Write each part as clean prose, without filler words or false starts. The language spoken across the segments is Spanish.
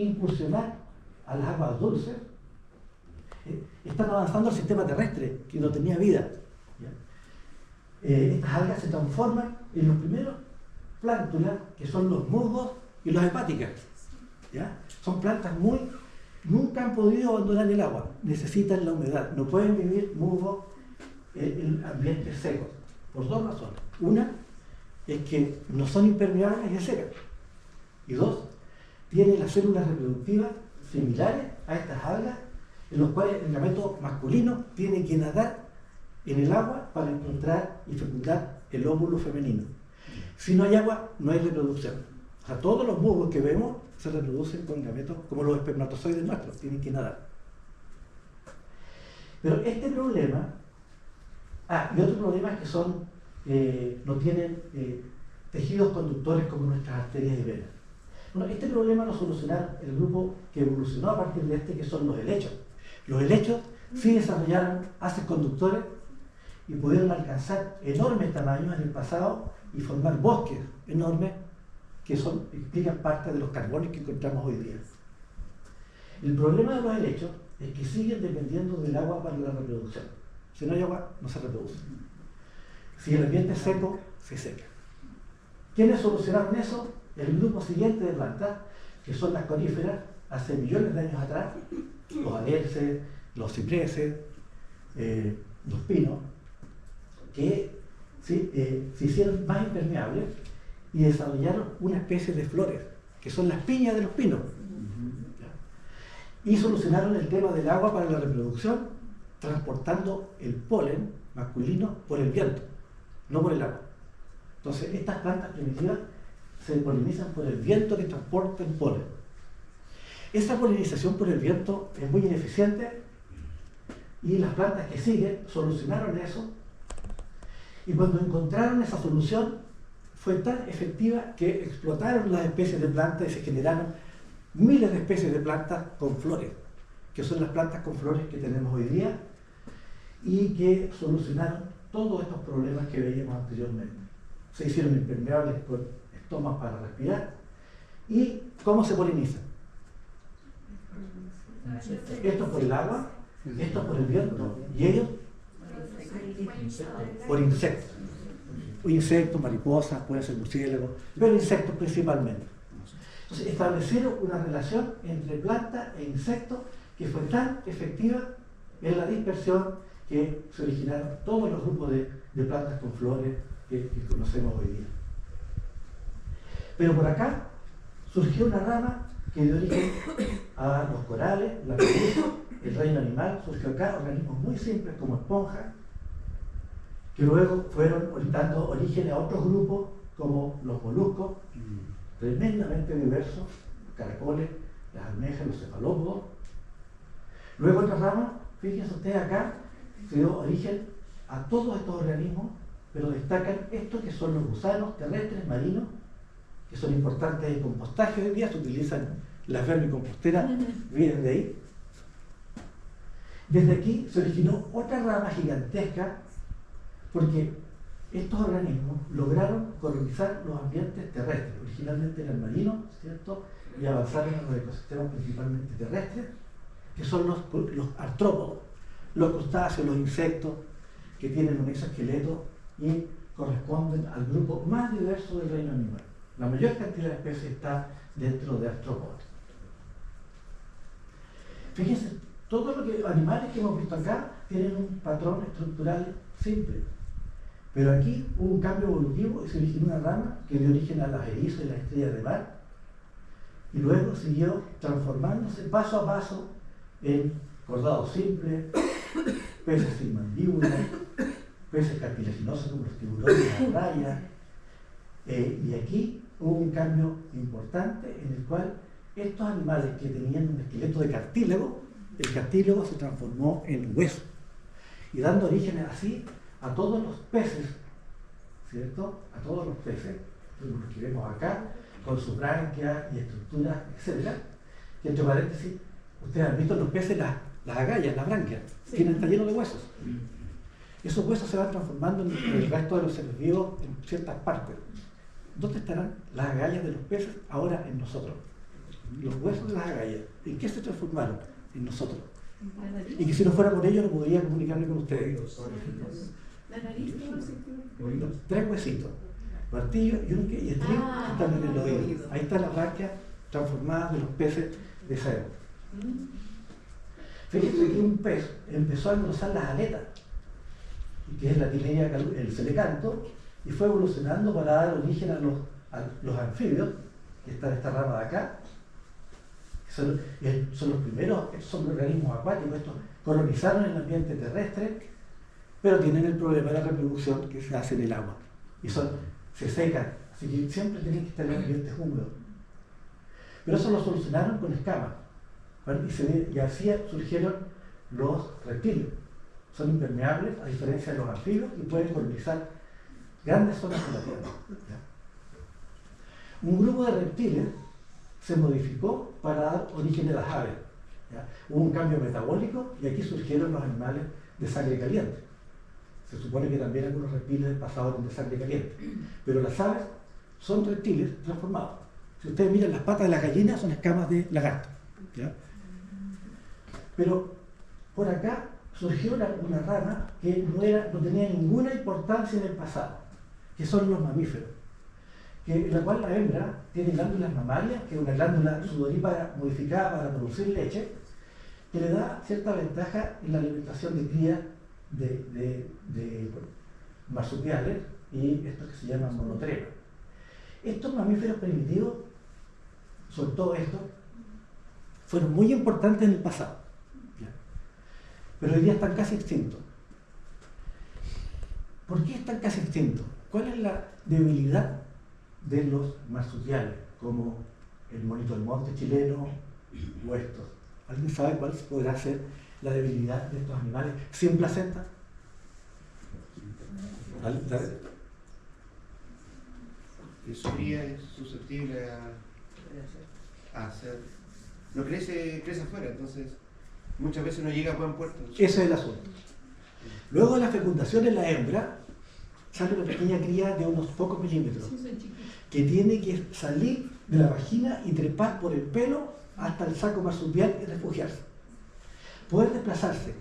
incursionar a las aguas dulces, están avanzando al sistema terrestre, que no tenía vida. Estas algas se transforman en los primeros plántulas, que son los musgos y las hepáticas. ¿Ya? Son plantas nunca han podido abandonar el agua, necesitan la humedad, no pueden vivir musgos en ambientes secos, por dos razones. Una es que no son impermeables y se secan. Y dos, tienen las células reproductivas similares a estas algas, en los cuales el gameto masculino tiene que nadar en el agua para encontrar y fecundar el óvulo femenino. Si no hay agua, no hay reproducción. O sea, todos los musgos que vemos se reproducen con gametos como los espermatozoides nuestros, tienen que nadar. Pero este problema, y otro problema es que no tienen tejidos conductores como nuestras arterias y venas. Bueno, este problema lo solucionaron el grupo que evolucionó a partir de que son los helechos. Los helechos sí desarrollaron haces conductores y pudieron alcanzar enormes tamaños en el pasado y formar bosques enormes que explican parte de los carbones que encontramos hoy día. El problema de los helechos es que siguen dependiendo del agua para la reproducción. Si no hay agua, no se reproduce. Si el ambiente es seco, se seca. ¿Quiénes solucionaron eso? El grupo siguiente de plantas, que son las coníferas, hace millones de años atrás, los alerces, los cipreses, los pinos, que se hicieron más impermeables y desarrollaron una especie de flores, que son las piñas de los pinos. Y solucionaron el tema del agua para la reproducción, transportando el polen masculino por el viento, no por el agua. Entonces, estas plantas primitivas se polinizan por el viento que transporta el polen. Esa polinización por el viento es muy ineficiente y las plantas que siguen solucionaron eso, y cuando encontraron esa solución fue tan efectiva que explotaron las especies de plantas y se generaron miles de especies de plantas con flores, que son las plantas con flores que tenemos hoy día y que solucionaron todos estos problemas que veíamos anteriormente. Se hicieron impermeables con estomas para respirar. ¿Y cómo se polinizan? Esto por el agua, esto por el viento, y ellos por insectos. Insectos, mariposas, pueden ser murciélagos, pero insectos principalmente. Entonces establecieron una relación entre planta e insectos que fue tan efectiva en la dispersión que se originaron todos los grupos de plantas con flores que conocemos hoy día. Pero por acá surgió una rama que dio origen a los corales, la medusa, el reino animal. Surgió acá organismos muy simples como esponjas, que luego fueron dando origen a otros grupos como los moluscos, tremendamente diversos, los caracoles, las almejas, los cefalópodos. Luego otra rama, fíjense ustedes acá, se dio origen a todos estos organismos, pero destacan estos que son los gusanos terrestres, marinos, que son importantes en compostaje hoy día, se utilizan las vermicomposteras, vienen de ahí. Desde aquí se originó otra rama gigantesca, porque estos organismos lograron colonizar los ambientes terrestres. Originalmente eran marinos, ¿cierto? Y avanzaron en los ecosistemas principalmente terrestres, que son los artrópodos, los crustáceos, los insectos, que tienen un exoesqueleto y corresponden al grupo más diverso del reino animal. La mayor cantidad de especies está dentro de artrópodos. Fíjense, todos los animales que hemos visto acá tienen un patrón estructural simple. Pero aquí hubo un cambio evolutivo y se originó una rama que dio origen a las erizos y las estrellas de mar, y luego siguió transformándose paso a paso en cordados simples, peces sin mandíbula, peces cartilaginosos como los tiburones, las rayas, y aquí hubo un cambio importante en el cual estos animales que tenían un esqueleto de cartílago, el cartílago se transformó en hueso, y dando origen así a todos los peces, ¿cierto? A todos los peces, los que vemos acá, con sus branquias y estructuras, etc. Y entre paréntesis, ustedes han visto en los peces las agallas, las branquias, sí, está lleno de huesos. Esos huesos se van transformando en el resto de los seres vivos en ciertas partes. ¿Dónde estarán las agallas de los peces ahora en nosotros? los huesos de las agallas, ¿en qué se transformaron? En nosotros. Y que si no fuera por ello no podría comunicarme con ustedes. La nariz, Tres huesitos, martillo y estribo que están en el oído. Ahí están las branquias transformadas de los peces de esa época. Fíjense que un pez empezó a engrosar las aletas, que es la tineria, el celecanto, y fue evolucionando para dar origen a los anfibios, que está en esta rama de acá, que son los primeros, son organismos acuáticos, estos colonizaron el ambiente terrestre, pero tienen el problema de la reproducción que se hace en el agua, y se secan, así que siempre tienen que estar en ambientes húmedos. Pero eso lo solucionaron con escamas, y así surgieron los reptiles. Son impermeables, a diferencia de los anfibios, y pueden colonizar grandes zonas de la Tierra. Un grupo de reptiles se modificó para dar origen a las aves. Hubo un cambio metabólico y aquí surgieron los animales de sangre caliente. Se supone que también algunos reptiles pasaron de sangre caliente, pero las aves son reptiles transformados. Si ustedes miran las patas de las gallinas, son escamas de lagarto. ¿Ya? Pero por acá surgió una rama que no tenía ninguna importancia en el pasado, que son los mamíferos, en la cual la hembra tiene glándulas mamarias, que es una glándula sudorípara modificada para producir leche, que le da cierta ventaja en la alimentación de cría de marsupiales y estos que se llaman monotremas. Estos mamíferos primitivos, sobre todo estos, fueron muy importantes en el pasado, ¿ya? Pero hoy día están casi extintos. ¿Por qué están casi extintos? ¿Cuál es la debilidad de los marsupiales, como el monito del monte chileno o estos? ¿Alguien sabe cuál podrá ser la debilidad de estos animales sin placenta? Su cría es susceptible a hacer... No crece afuera, entonces muchas veces no llega a buen puerto. Ese es el asunto. Luego de la fecundación en la hembra, sale una pequeña cría de unos pocos milímetros, que tiene que salir de la vagina y trepar por el pelo hasta el saco marsupial y refugiarse. Poder desplazarse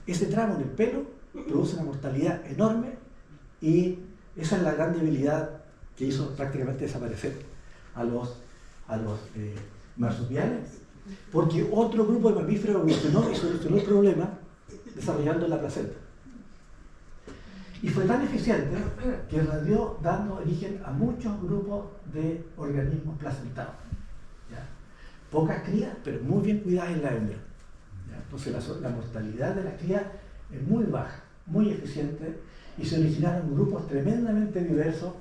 ese tramo en el pelo produce una mortalidad enorme y esa es la gran debilidad que hizo prácticamente desaparecer a los marsupiales, porque otro grupo de mamíferos evolucionó y solucionó el problema desarrollando la placenta. Y fue tan eficiente que radió dando origen a muchos grupos de organismos placentados. ¿Ya? Pocas crías, pero muy bien cuidadas en la hembra. ¿Ya? Entonces la mortalidad de las crías es muy baja, muy eficiente, y se originaron grupos tremendamente diversos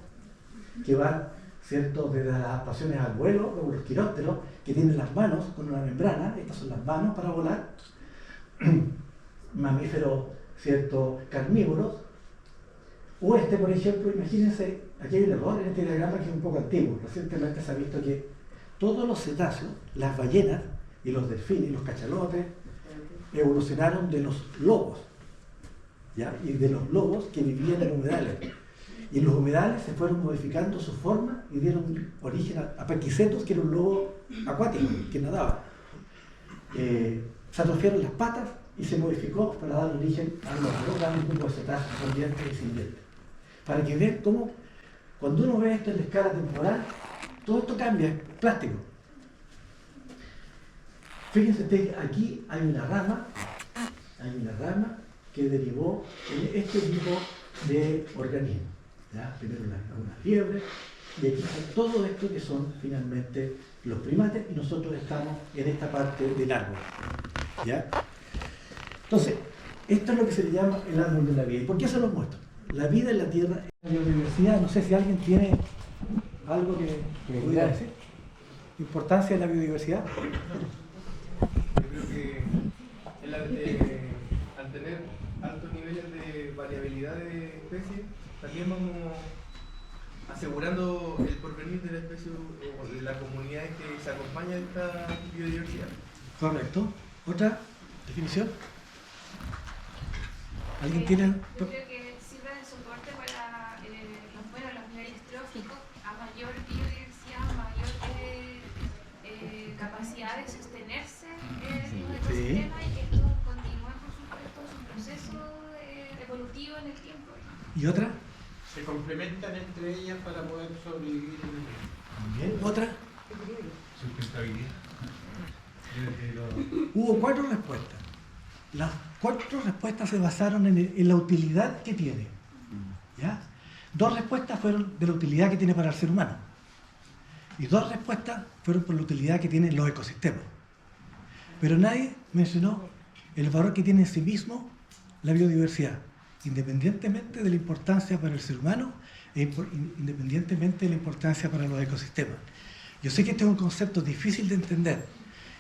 que van, ¿cierto?, desde las adaptaciones al vuelo, como los quirópteros, que tienen las manos con una membrana, estas son las manos para volar, mamíferos, ¿cierto?, carnívoros, o por ejemplo, imagínense, aquí hay un error en este diagrama que es un poco antiguo. Recientemente se ha visto que todos los cetáceos, las ballenas y los delfines, los cachalotes, evolucionaron de los lobos, ¿ya? Y de los lobos que vivían en humedales. Y en los humedales se fueron modificando su forma y dieron origen a paquicetos, que era un lobo acuático, que nadaba. Se atrofiaron las patas y se modificó para dar origen a los grandes grupos de cetáceos, con dientes y sin dientes. Para que vean cómo, cuando uno ve esto en la escala temporal, todo esto cambia, es plástico. Fíjense ustedes, aquí hay una rama que derivó en este tipo de organismos. ¿Ya? Primero unas liebres, y aquí está todo esto que son finalmente los primates, y nosotros estamos en esta parte del árbol. ¿Ya? Entonces, esto es lo que se le llama el árbol de la vida. ¿Y por qué se los muestro? La vida en la Tierra, la biodiversidad, no sé si alguien tiene algo que pudiera decir. ¿Importancia de la biodiversidad? Yo creo que al tener altos niveles de variabilidad de especies, también vamos asegurando el porvenir de la especie o de la comunidad que se acompaña de esta biodiversidad. Correcto. ¿Otra definición? ¿Alguien tiene? Yo creo que sirve de soporte para los niveles tróficos, a mayor biodiversidad, mayor capacidad de sostenerse los ecosistemas y que esto continúe, por supuesto, su proceso evolutivo en el tiempo. ¿Y otra? Se complementan entre ellas para poder sobrevivir en el mundo. Bien. ¿Otra? Sustentabilidad. Hubo 4 respuestas. Las 4 respuestas se basaron en la utilidad que tiene. ¿Ya? 2 respuestas fueron de la utilidad que tiene para el ser humano. Y 2 respuestas fueron por la utilidad que tienen los ecosistemas. Pero nadie mencionó el valor que tiene en sí mismo la biodiversidad, independientemente de la importancia para el ser humano e independientemente de la importancia para los ecosistemas. Yo sé que este es un concepto difícil de entender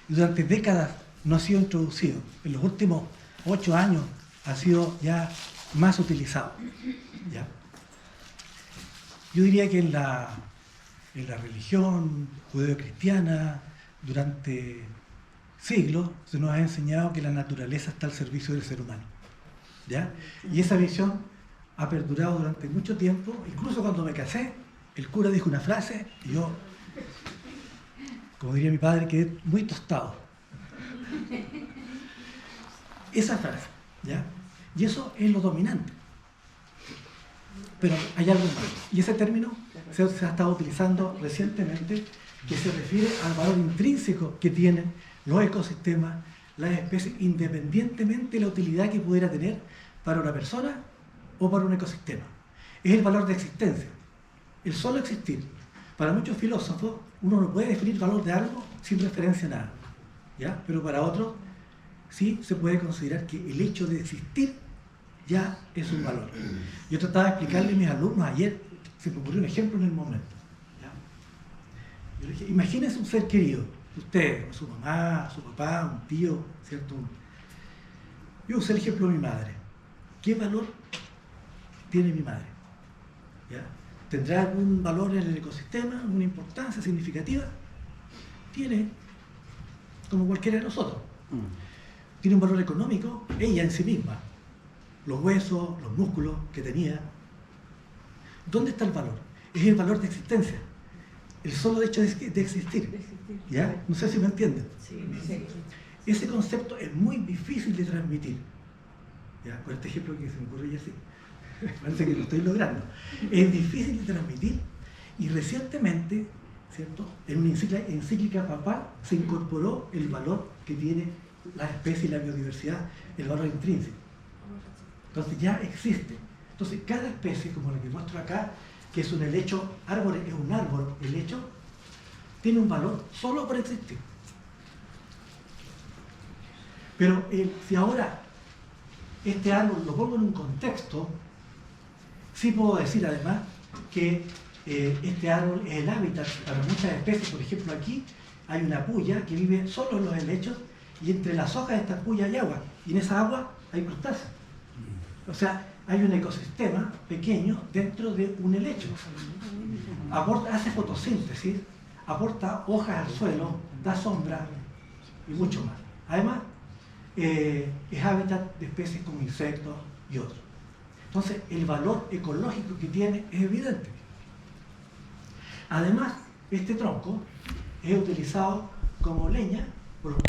y durante décadas no ha sido introducido. En los últimos 8 años ha sido ya más utilizado. ¿Ya? Yo diría que en la religión judeo-cristiana durante siglos se nos ha enseñado que la naturaleza está al servicio del ser humano. ¿Ya? Y esa visión ha perdurado durante mucho tiempo. Incluso cuando me casé, el cura dijo una frase y yo, como diría mi padre, quedé muy tostado. Esa frase, ¿ya? Y eso es lo dominante. Pero hay algo más. Y ese término se ha estado utilizando recientemente, que se refiere al valor intrínseco que tienen los ecosistemas, las especies, independientemente de la utilidad que pudiera tener para una persona o para un ecosistema. Es el valor de existencia, el solo existir. Para muchos filósofos, uno no puede definir valor de algo sin referencia a nada, ¿ya? Pero para otros, sí se puede considerar que el hecho de existir ya es un valor. Yo trataba de explicarle a mis alumnos ayer, se me ocurrió un ejemplo en el momento, ¿ya? Yo le dije, imagínense un ser querido, usted, su mamá, su papá, un tío, ¿cierto? Yo usé el ejemplo de mi madre. ¿Qué valor tiene mi madre? ¿Ya? ¿Tendrá algún valor en el ecosistema, alguna importancia significativa? Tiene, como cualquiera de nosotros. Tiene un valor económico, ella en sí misma. Los huesos, los músculos que tenía. ¿Dónde está el valor? Es el valor de existencia. El solo hecho de existir. ¿Ya? No sé si me entienden. Ese concepto es muy difícil de transmitir. ¿Ya? Por este ejemplo que se me ocurrió ya así. Parece que lo estoy logrando. Es difícil de transmitir y recientemente, ¿cierto? En una encíclica papal se incorporó el valor que tiene la especie y la biodiversidad, el valor intrínseco. Entonces ya existe. Entonces cada especie, como la que muestro acá, que es un helecho, árbol, es un árbol helecho, tiene un valor solo por existir. Pero si ahora este árbol lo pongo en un contexto, sí puedo decir además que este árbol es el hábitat para muchas especies. Por ejemplo, aquí hay una puya que vive solo en los helechos y entre las hojas de esta puya hay agua y en esa agua hay crustáceos. O sea, hay un ecosistema pequeño dentro de un helecho. Hace fotosíntesis, aporta hojas al suelo, da sombra y mucho más. Además, es hábitat de especies como insectos y otros. Entonces, el valor ecológico que tiene es evidente. Además, este tronco es utilizado como leña por los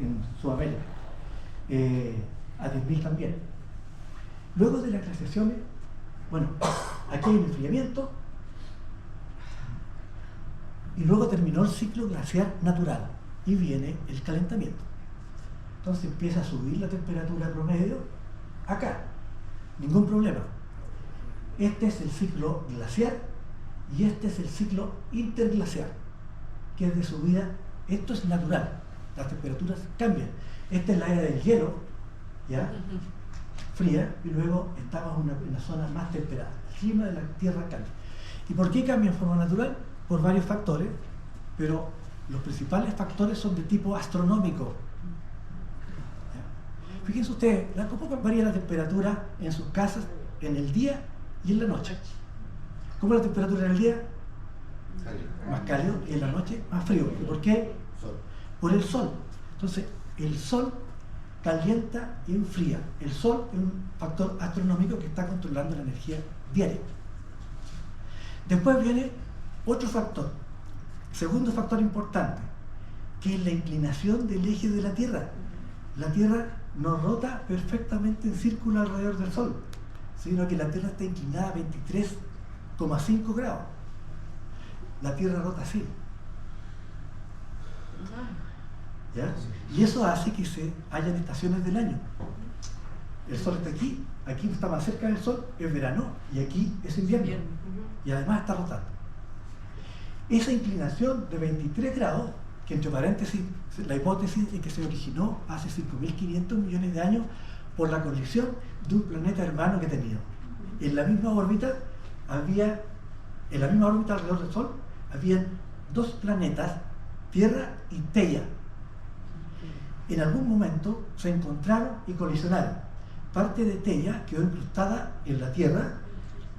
en Sudamérica, a 10.000 también. Luego de las glaciaciones, bueno, aquí hay un enfriamiento y luego terminó el ciclo glaciar natural y viene el calentamiento. Entonces empieza a subir la temperatura promedio acá, ningún problema. Este es el ciclo glaciar y este es el ciclo interglaciar, que es de subida. Esto es natural, las temperaturas cambian. Esta es la era del hielo, ¿ya? Fría, y luego estamos en una zona más temperada. El clima de la Tierra cambia. ¿Y por qué cambia en forma natural? Por varios factores, pero los principales factores son de tipo astronómico. ¿Ya? Fíjense ustedes, ¿cómo varía la temperatura en sus casas en el día y en la noche? ¿Cómo es la temperatura en el día? Más cálido, y en la noche más frío. ¿Y por qué? Por el sol. Entonces, el sol calienta y enfría. El sol es un factor astronómico que está controlando la energía diaria. Después viene otro factor, segundo factor importante, que es la inclinación del eje de la Tierra. La Tierra no rota perfectamente en círculo alrededor del Sol, sino que la Tierra está inclinada a 23,5 grados. La Tierra rota así. ¿Ya? Y eso hace que hayan estaciones del año. El Sol está aquí está más cerca del Sol, es verano, y aquí es invierno. Y además está rotando. Esa inclinación de 23 grados, que entre paréntesis, la hipótesis es que se originó hace 5.500 millones de años por la colisión de un planeta hermano que tenía. En la misma órbita alrededor del Sol, habían dos planetas, Tierra y Theia. En algún momento se encontraron y colisionaron. Parte de Theia quedó incrustada en la Tierra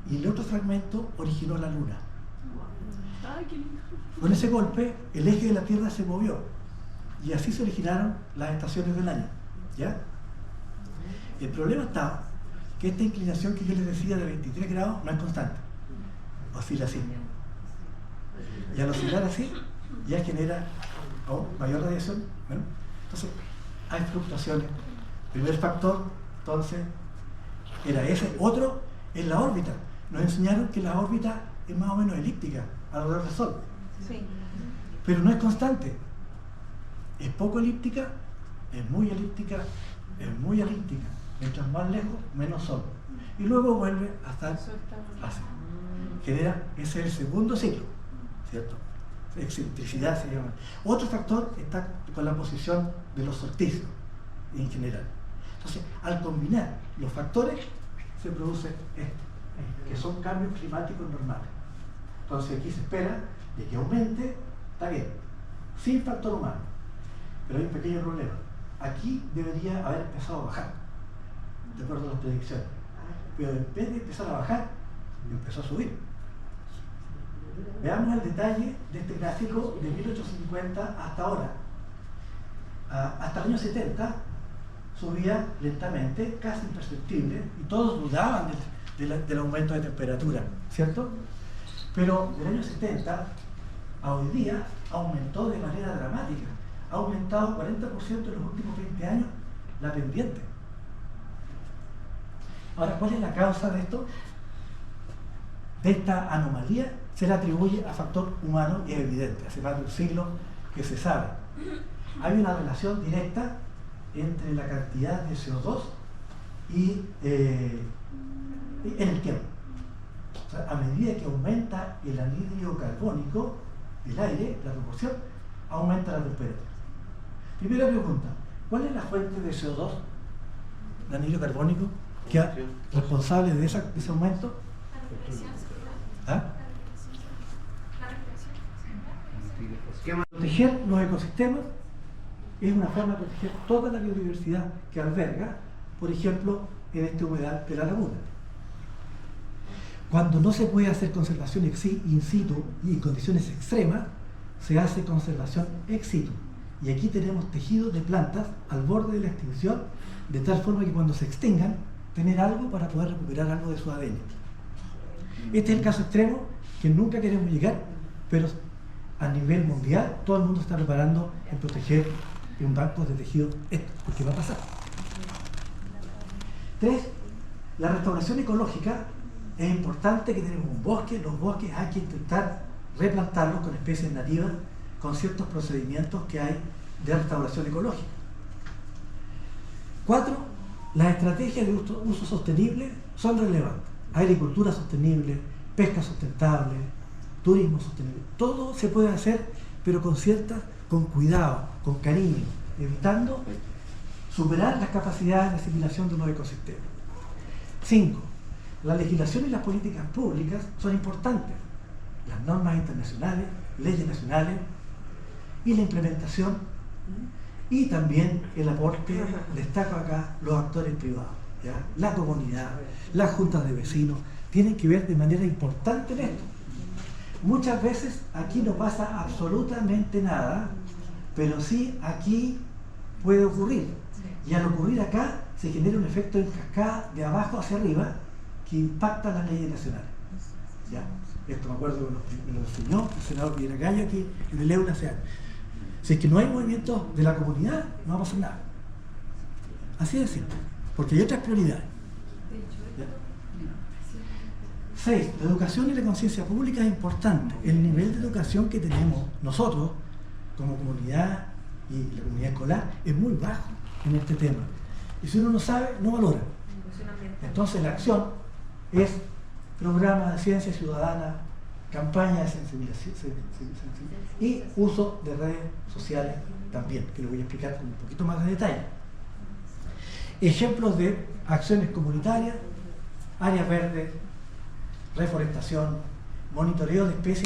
y el otro fragmento originó la Luna. Con ese golpe, el eje de la Tierra se movió y así se originaron las estaciones del año. ¿Ya? El problema está que esta inclinación que yo les decía de 23 grados no es constante, oscila así. Y al oscilar así, ya genera aún mayor radiación. Bueno, entonces, hay fluctuaciones. Primer factor, entonces, era ese. Otro, en la órbita. Nos enseñaron que la órbita es más o menos elíptica alrededor del Sol. Sí. Pero no es constante. Es poco elíptica, es muy elíptica, es muy elíptica. Mientras más lejos, menos Sol. Y luego vuelve a estar así. Genera, ese es el segundo ciclo, ¿cierto? Excentricidad se llama. Otro factor está con la posición de los solsticios en general. Entonces, al combinar los factores, se produce esto, que son cambios climáticos normales. Entonces, aquí se espera de que aumente, está bien, sin factor humano. Pero hay un pequeño problema. Aquí debería haber empezado a bajar, de acuerdo a las predicciones. Pero en vez de empezar a bajar, empezó a subir. Veamos el detalle de este gráfico de 1850 hasta ahora. Hasta el año 70 subía lentamente, casi imperceptible, y todos dudaban del aumento de temperatura, ¿cierto? Pero del año 70 a hoy día aumentó de manera dramática. Ha aumentado 40% en los últimos 20 años la pendiente. Ahora, ¿cuál es la causa de esto? De esta anomalía se la atribuye a factor humano y es evidente, hace más de un siglo que se sabe. Hay una relación directa entre la cantidad de CO2 y en el tiempo. O sea, a medida que aumenta el anhídrido carbónico del aire, la proporción, aumenta la temperatura. Primera pregunta, ¿cuál es la fuente de CO2, de anhídrido carbónico, que es responsable de ese aumento? La represión celular. ¿Ah? La represión celular. Proteger los ecosistemas es una forma de proteger toda la biodiversidad que alberga, por ejemplo, en este humedal de la laguna. Cuando no se puede hacer conservación in situ y en condiciones extremas, se hace conservación ex situ. Y aquí tenemos tejidos de plantas al borde de la extinción, de tal forma que cuando se extingan, tener algo para poder recuperar algo de su ADN. Este es el caso extremo que nunca queremos llegar, pero a nivel mundial todo el mundo está preparando en proteger un banco de tejido esto, porque va a pasar. 3. La restauración ecológica. Es importante que tenemos un bosque, los bosques hay que intentar replantarlos con especies nativas, con ciertos procedimientos que hay de restauración ecológica. 4. Las estrategias de uso sostenible son relevantes. Agricultura sostenible, pesca sustentable, turismo sostenible. Todo se puede hacer, pero con cuidado, con cariño, evitando superar las capacidades de asimilación de los ecosistemas. 5. La legislación y las políticas públicas son importantes. Las normas internacionales, leyes nacionales y la implementación y también el aporte, destaco acá, los actores privados, ¿ya? La comunidad, las juntas de vecinos, tienen que ver de manera importante en esto. Muchas veces aquí no pasa absolutamente nada, pero sí aquí puede ocurrir. Y al ocurrir acá se genera un efecto en cascada de abajo hacia arriba que impacta las leyes nacionales. ¿Ya? Esto me acuerdo que me lo enseñó el senador Villagallo aquí en el EUNA hace años. Si es que no hay movimiento de la comunidad, no va a pasar nada. Así de simple, porque hay otras prioridades. ¿Ya? 6. La educación y la conciencia pública es importante. El nivel de educación que tenemos nosotros, como comunidad y la comunidad escolar, es muy bajo en este tema. Y si uno no sabe, no valora. Entonces la acción es programas de ciencia ciudadana, campaña de sensibilización y uso de redes sociales también, que lo voy a explicar con un poquito más de detalle. Ejemplos de acciones comunitarias: áreas verdes, reforestación, monitoreo de especies.